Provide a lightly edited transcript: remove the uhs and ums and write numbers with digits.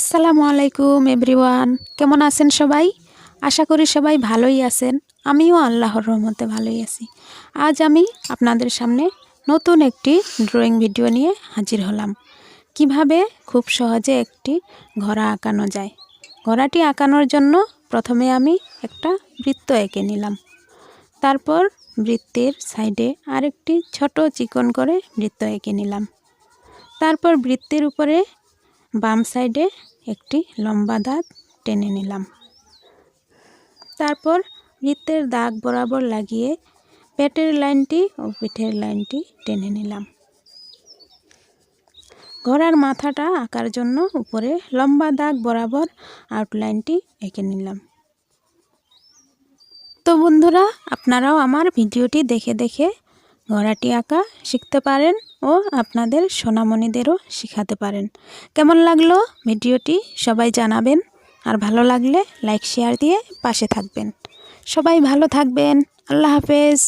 আসসালামু আলাইকুম এভরিওয়ান, কেমন আছেন সবাই? আশা করি সবাই ভালোই আছেন। আমিও আল্লাহর রহমতে ভালোই আছি। আজ আমি আপনাদের সামনে নতুন একটি ড্রয়িং ভিডিও নিয়ে হাজির হলাম। কিভাবে খুব সহজে একটি ঘোড়া আঁকানো যায়। ঘোড়াটি আঁকানোর জন্য প্রথমে আমি একটা বৃত্ত এঁকে নিলাম। তারপর বৃত্তের সাইডে আরেকটি ছোট চিকন করে বৃত্ত এঁকে নিলাম। তারপর বৃত্তের উপরে বাম সাইডে একটি লম্বা দাগ টেনে নিলাম। তারপর বৃত্তের দাগ বরাবর লাগিয়ে পেটের লাইনটি ও পিঠের লাইনটি টেনে নিলাম। ঘোড়ার মাথাটা আঁকার জন্য উপরে লম্বা দাগ বরাবর আউটলাইনটি এঁকে নিলাম। তো বন্ধুরা, আপনারাও আমার ভিডিওটি দেখে দেখে ঘোড়াটি আঁকা শিখতে পারেন ও আপনাদের সোনামণিদেরও শেখাতে পারেন। কেমন লাগলো ভিডিওটি সবাই জানাবেন, আর ভালো লাগলে লাইক শেয়ার দিয়ে পাশে থাকবেন। সবাই ভালো থাকবেন। আল্লাহ হাফেজ।